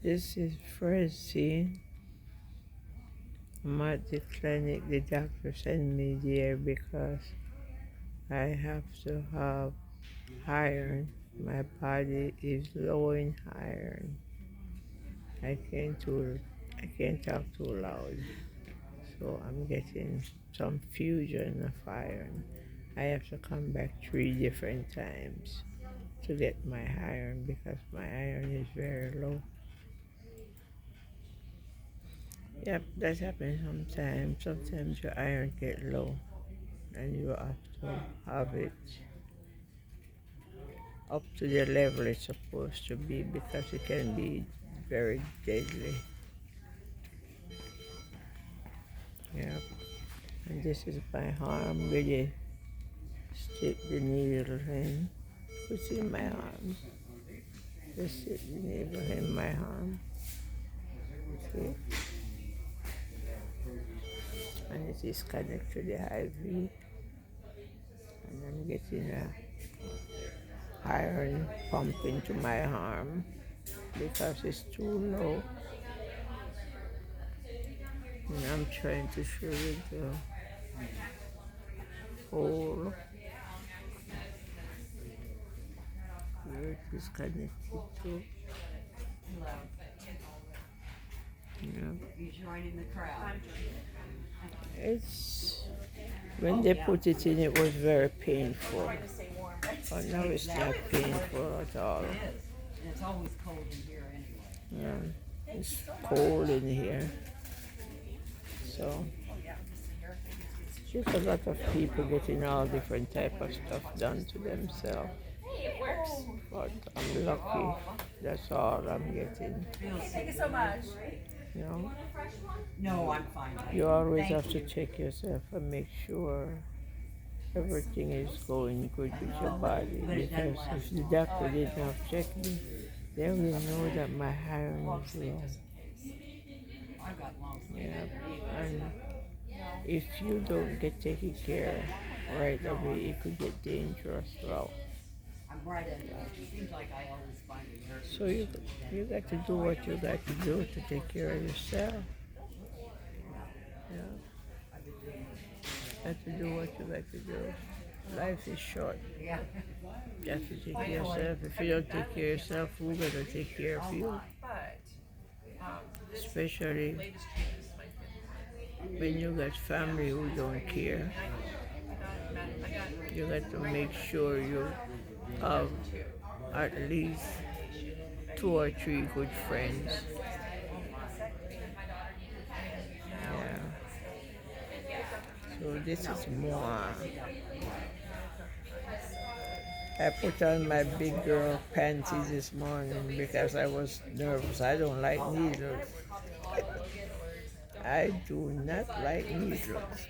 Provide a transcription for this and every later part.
This is Francine. I'm at the clinic. The doctor sent me there because I have to have iron. My body is low in iron. I can't too, I can't talk too loud. So I'm getting some fusion of iron. I have to come back 3 different times to get my iron because my iron is very low. Yep, that happens sometimes. Sometimes your iron get low and you have to have it up to the level it's supposed to be because it can be very deadly. Yep. And this is my arm where they stick the needle in. What's in my arm? They stick the needle in my arm. Okay. And it is connected to the IV. And I'm getting a iron pump into my arm because it's too low. And I'm trying to show you the hole where it is connected to. Yeah. You joining the crowd. It's when they put it in, it was very painful. But now it's not painful at all. It is. And it's always cold in here anyway. Yeah. It's cold in here. So there's a lot of people getting all different type of stuff done to themselves. But I'm lucky. That's all I'm getting. Thank you so much. You know, No, I'm fine. you always Thank have to you. check yourself and make sure everything is going good with your body. Because if the doctor did not check me, they will know that my iron is low. I've got long sleeves. Yeah, and if you don't get taken care right away, it could get dangerous. Well, I'm bright at it. It seems like I always find it hurts. so you got to do what you got to do to take care of yourself. Yeah, got to do what you got to do. Life is short. Yeah. You have to take care of yourself. If you don't take care of yourself, who's gonna take care of you? Especially when you got family who don't care. You got to make sure you have at least 2 or 3 good friends. Yeah. So this is more. I put on my big girl panties this morning because I was nervous. I don't like needles. I do not like needles.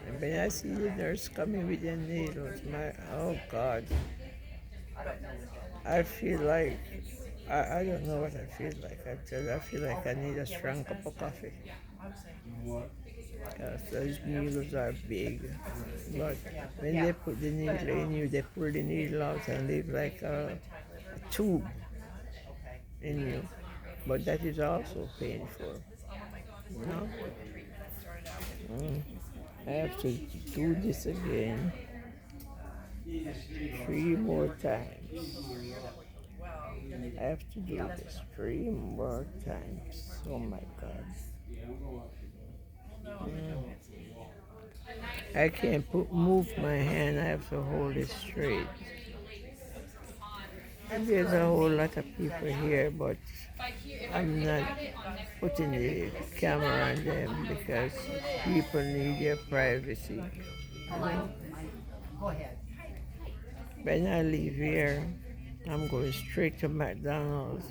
And when I see the nurse coming with the needles, oh God, I feel like, I don't know what I feel like. I tell you, I feel like I need a strong cup of coffee. Because those needles are big. But when they put the needle in you, they pull the needle out and leave like a tube in you. But that is also painful. You know? I have to do this again 3 more times. I have to do this 3 more times. Oh my God. I can't move my hand, I have to hold it straight. And there's a whole lot of people here, but I'm not putting the camera on them because people need their privacy. You know? Go ahead. When I leave here, I'm going straight to McDonald's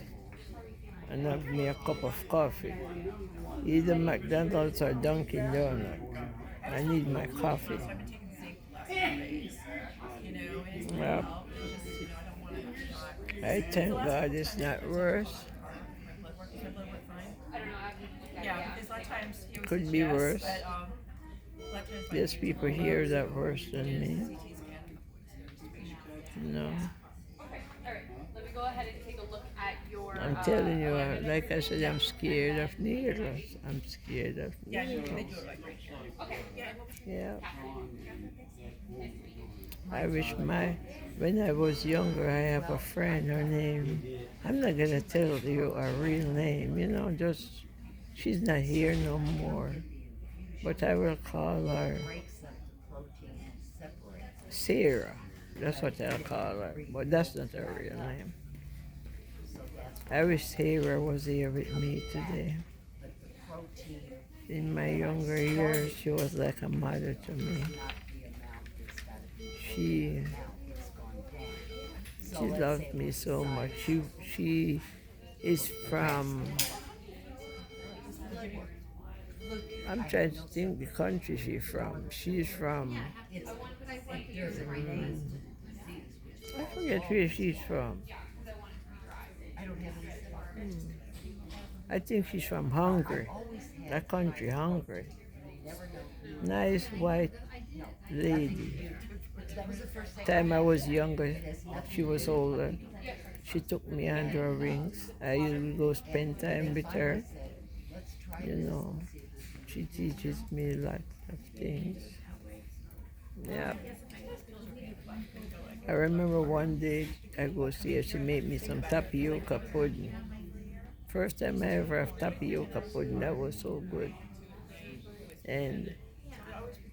and have me a cup of coffee. Either McDonald's or Dunkin' Donuts. I need my coffee. Well, I thank God it's not worse. Could be worse. There's people here that are worse than me. No. I'm telling you, like I said, I'm scared of needles. I'm scared of needles. Yeah. I wish when I was younger, I have a friend, her name, I'm not going to tell you her real name, just, she's not here no more. But I will call her Sarah. That's what I'll call her. But that's not her real name. I wish Sarah was here with me today. In my younger years, she was like a mother to me. She she loved me so much. She is from, I'm trying to think the country she's from. She's from, I forget where she's from. I think she's from Hungary. That country, Hungary. Nice white lady. Time I was younger, she was older. She took me under her wings. I used to go spend time with her. You know, she teaches me lots of things. Yeah. I remember one day I go see her, she made me some tapioca pudding. First time I ever have tapioca pudding, that was so good. And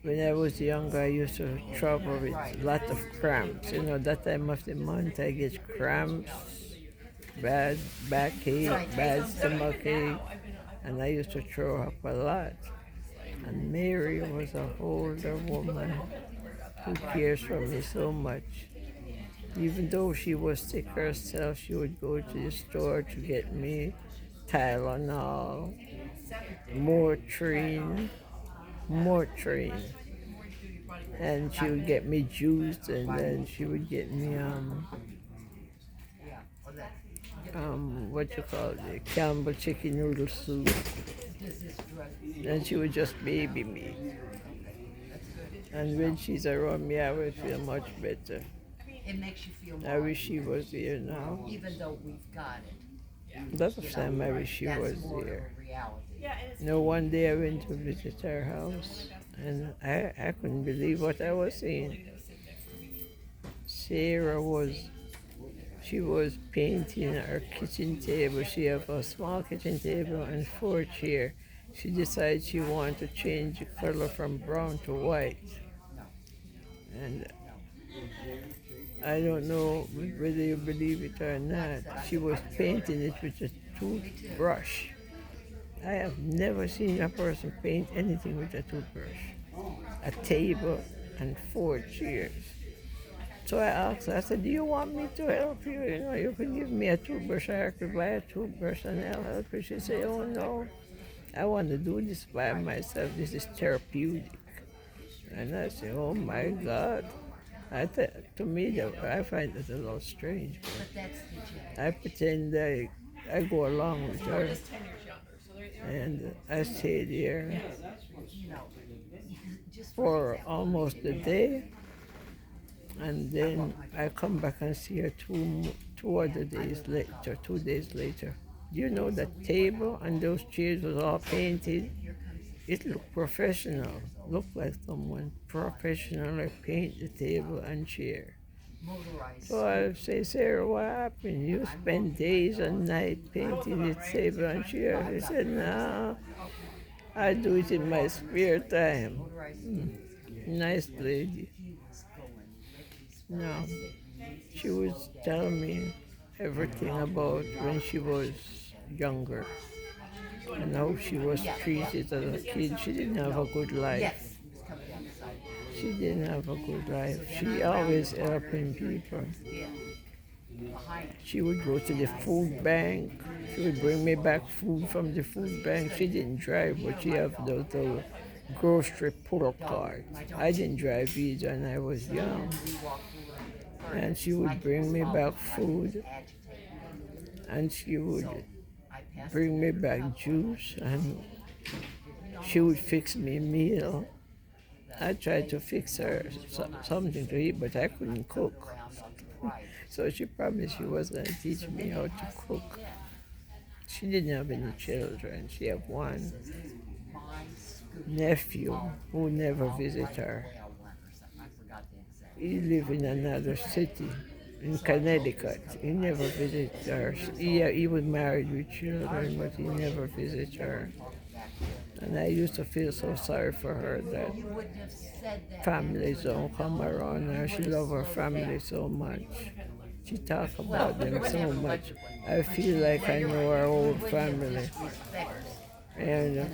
when I was younger, I used to trouble with a lot of cramps. That time of the month I get cramps, bad backache, bad stomachache, and I used to throw up a lot. And Mary was an older woman who cares for me so much. Even though she was sick herself, she would go to the store to get me Tylenol, Mortrine, Mortrine. And she would get me juice, and then she would get me what you call it, Campbell chicken noodle soup. And she would just baby me. And when she's around me, I will feel much better. I wish she was here now. That's the time I wish she was here. One day I went to visit her house, and I couldn't believe what I was seeing. Sarah she was painting her kitchen table. She had a small kitchen table and 4 chairs. She decided she wanted to change the color from brown to white. And I don't know whether you believe it or not, she was painting it with a toothbrush. I have never seen a person paint anything with a toothbrush. A table and 4 chairs. So I asked her, I said, do you want me to help you? You can give me a toothbrush, I could buy a toothbrush and I'll help you. She said, oh no, I want to do this by myself. This is therapeutic. And I said, oh my God. To me, I find it a little strange. But I pretend I go along with her. And I stayed here for almost a day. And then I come back and see her 2 days later. Do you know that table and those chairs was all painted? It looked professional. Looked like someone professionally paint the table and chair. So I say, Sarah, what happened? You spend days and nights painting the table and chair. She said, no, I do it in my spare time. Nice lady. No, she would tell me everything about when she was younger and how she was treated as a kid. She didn't have a good life. She didn't have a good life. She always helping people. She would go to the food bank. She would bring me back food from the food bank. She didn't drive, but she had those grocery pull cart. I didn't drive either, and I was young. And she would bring me back food, and she would bring me back juice, and she would fix me a meal. I tried to fix her something to eat, but I couldn't cook. So she promised she was going to teach me how to cook. She didn't have any children. She had one Says it's my scooter. nephew who never Right visited the her. way I went or something. I forgot the exact. He lived in another city in Connecticut. He never visited her. He was married with children, but he never visited her. And I used to feel so sorry for her that You wouldn't have said that. families don't come around her. She loved her family so much. She talked about them so much. I feel like I know her whole family. And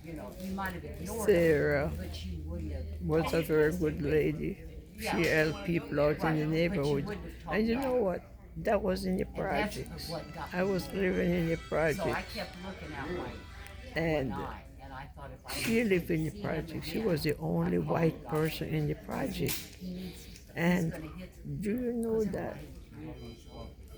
You know, you might have ignored it, Sarah but you wouldn't have. was a very good lady. She helped people out in the neighborhood. And you know what? That was in the And that's projects. what got I me was mad. living in the So I projects. kept looking out my And one eye, and I thought if I she lived in the project. She was the only white person in the project. And do you know that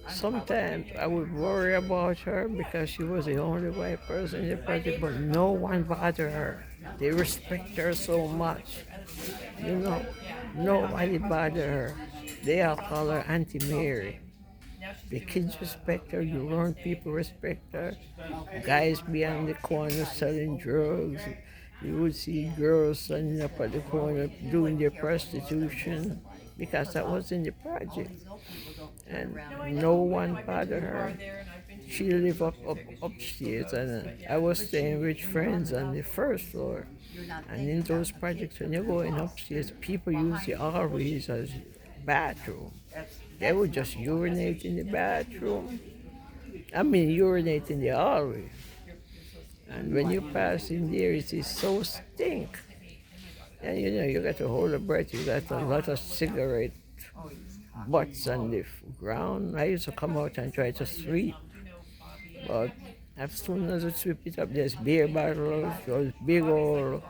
sometimes I would worry about her because she was the only white person in the project, but no one bothered her. They respect her so much. You know, nobody bothered her. They all call her Auntie Mary. The kids respect her, the grown people respect her. Guys behind the corner selling drugs. You would see girls standing up at the corner doing their prostitution because that was in the project. And no one bothered her. She lived upstairs, and I was staying with friends on the first floor. And in those projects, when you're going upstairs, people use the hallways as bathroom. They would just urinate in the bathroom. I mean, urinate in the hallway. And when you pass in there, it is so stink. And you know, you got to hold your breath. You got a lot of cigarette butts on the ground. I used to come out and try to sweep. But as soon as you sweep it up, there's beer bottles, those big old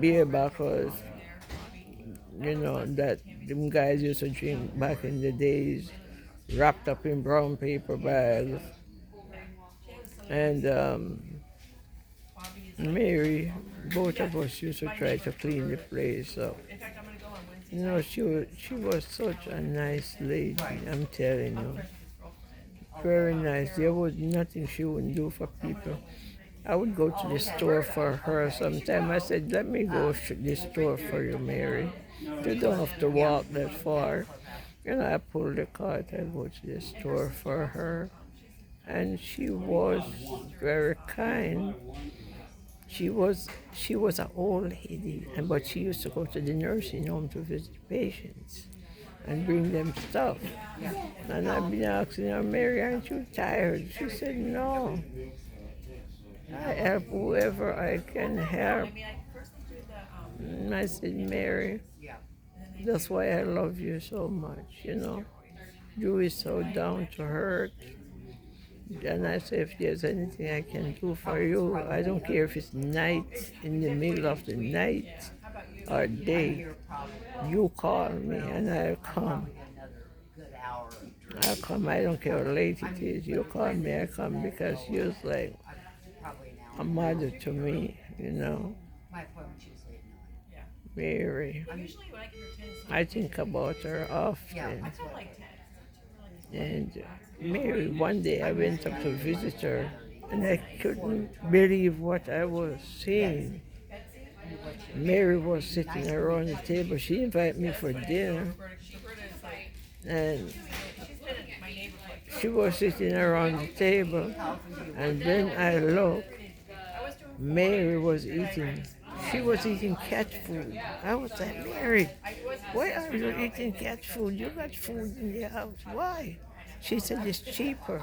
beer bottles, you know, that them guys used to drink back in the days, wrapped up in brown paper bags. And Mary, both of us used to try to clean the place up. You know, she was such a nice lady, I'm telling you. Very nice. There was nothing she wouldn't do for people. I would go to the store for her sometime. I said, let me go to the store for you, Mary. You don't have to walk that far. You know, I pulled the cart, I go to the store for her. And she was very kind. She was an old lady, but she used to go to the nursing home to visit patients and bring them stuff. And I've been asking her, Mary, aren't you tired? She said, no. I help whoever I can help. And I said, Mary, that's why I love you so much, you know. You is so down to earth. And I said, if there's anything I can do for you, I don't care if it's night, in the middle of the night, or day. You call me and I'll come. I'll come. I don't care how late it is. You call me, I come because you're like a mother to me, you know. Mary. I think about her often. And Mary, one day I went up to visit her and I couldn't believe what I was seeing. Mary was sitting around the table. She invited me for dinner. And she was sitting around the table. And then I looked. Mary was eating. She was eating cat food. I was like, Mary, why are you eating cat food? You got food in the house. Why? She said it's cheaper.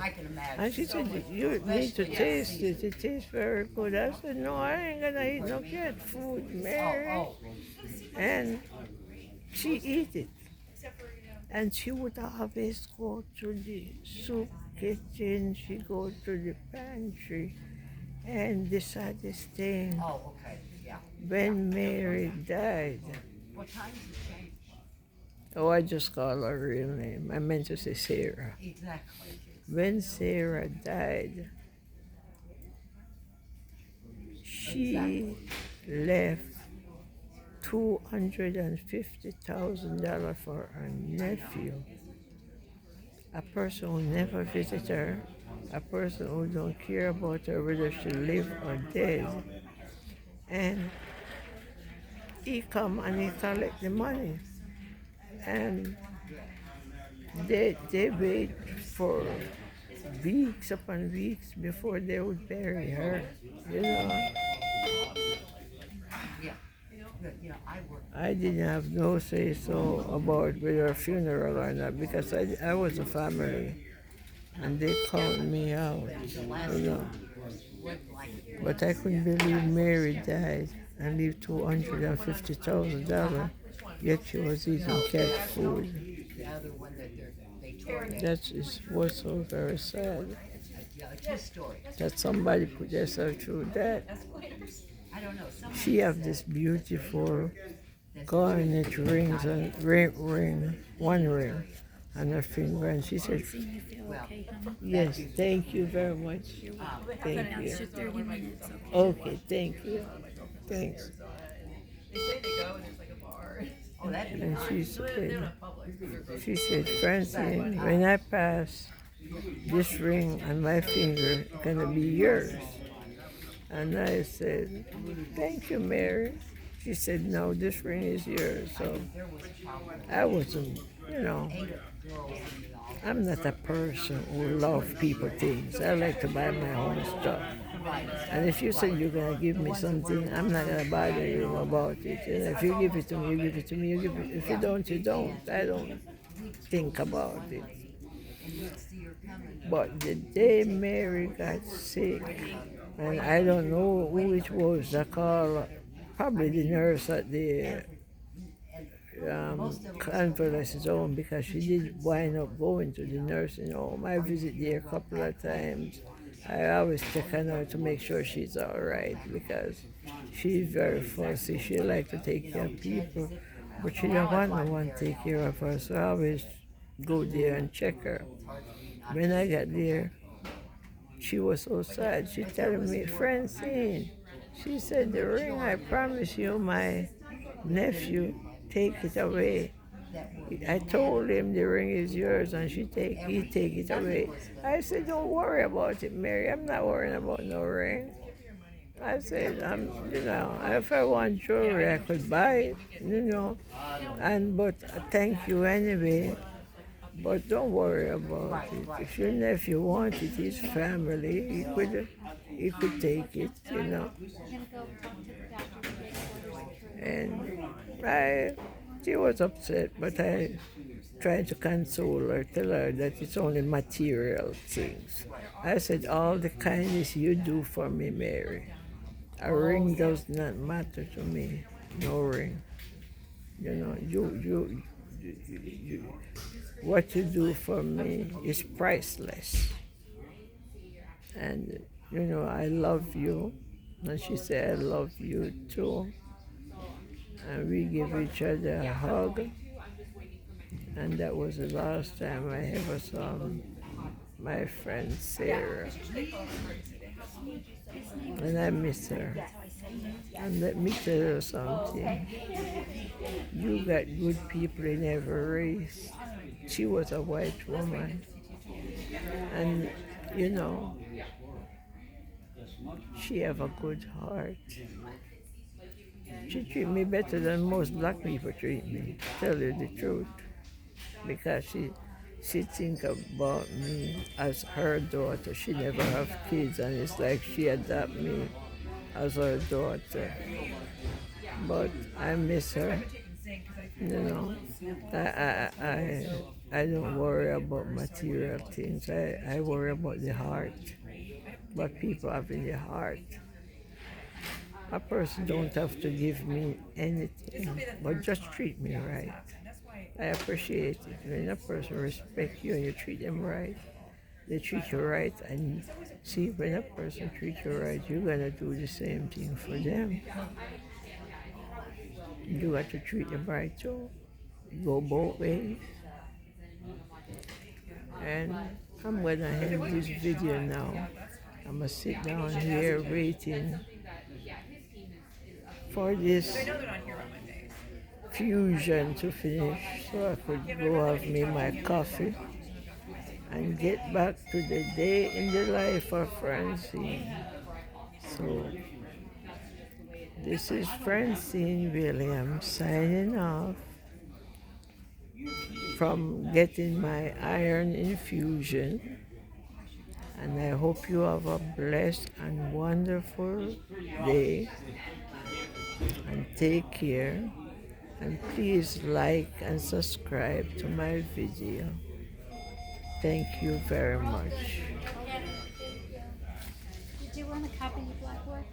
And she said, you need to taste it. It tastes very good. I said, no, I ain't gonna eat no cat food, Mary. And she eat it. And she would always go to the soup kitchen. She go to the pantry. And the saddest thing, when Mary died, oh, I just call her real name. I meant to say Sarah. When Sarah died, she left $250,000 for her nephew, a person who never visited her, a person who don't care about her whether she live or dead. And he come and he collect the money. And they wait for weeks upon weeks before they would bury her. You know, Yeah. Good, you know, I work. I didn't have no say so about whether a funeral or not because I was a family and they called me out, you know. But I couldn't believe Mary died and leave $250,000, yet she was eating cat food. The other one that they tore down. That is what's so very sad. Yeah, a true story. That somebody put themselves through that. I don't know, someone She have this beautiful garnet rings and one ring on her finger, and she said, "Yes, thank you very much. Thank you. Okay, thank you. Thanks." They say they go and there's like a bar. oh, that'd be And nice. she They're said, not public. Francine, when I pass, this ring on my finger gonna be yours. And I said, thank you, Mary. She said, no, this ring is yours. So I wasn't, you know, I'm not a person who love people things. I like to buy my own stuff. And if you say you're going to give me something, I'm not going to bother you about it. And if you give it to me, you give it to me. You give it. If you don't, you don't. I don't think about it. But the day Mary got sick, and I don't know who it was that called, probably the nurse at the convalescent home because she did wind up going to the nursing home. I visit there a couple of times. I always check on her to make sure she's all right because she's very fussy. She likes to take care of people, but she don't want no one to take care of her, so I always go there and check her. When I got there, she was so sad. She telling me, Francine, she said, the ring I promised you, my nephew, take it away. I told him the ring is yours and he take it away. I said, don't worry about it, Mary. I'm not worrying about no ring. I said, you know, if I want jewelry, I could buy it, you know. But thank you anyway. But don't worry about it. If your nephew wants it, his family, he could take it, you know. And she was upset, but I tried to console her, tell her that it's only material things. I said, all the kindness you do for me, Mary, a ring does not matter to me. No ring. You know, you what you do for me is priceless. And, you know, I love you. And she said, I love you too. And we give each other a hug. And that was the last time I ever saw my friend Sarah. And I miss her. And let me tell you something. You got good people in every race. She was a white woman. And, you know, she have a good heart. She treat me better than most black people treat me, to tell you the truth. Because she think about me as her daughter. She never have kids and it's like she adopt me as her daughter. But I miss her. You know, I don't worry about material things. I worry about the heart. What people have in their heart. A person don't have to give me anything, but just treat me right. I appreciate it. When a person respects you and you treat them right, they treat you right. And see, when a person treats you right, you're going to do the same thing for them. You got to treat them right too. Go both ways. And I'm going to end this video now. I'm going to sit down here waiting for this fusion to finish so I could go have me my coffee and get back to the day in the life of Francine. So, this is Francine Williams signing off from getting my iron infusion. And I hope you have a blessed and wonderful day and take care. And please like and subscribe to my video. Thank you very much. Did you want to copy the blackboard?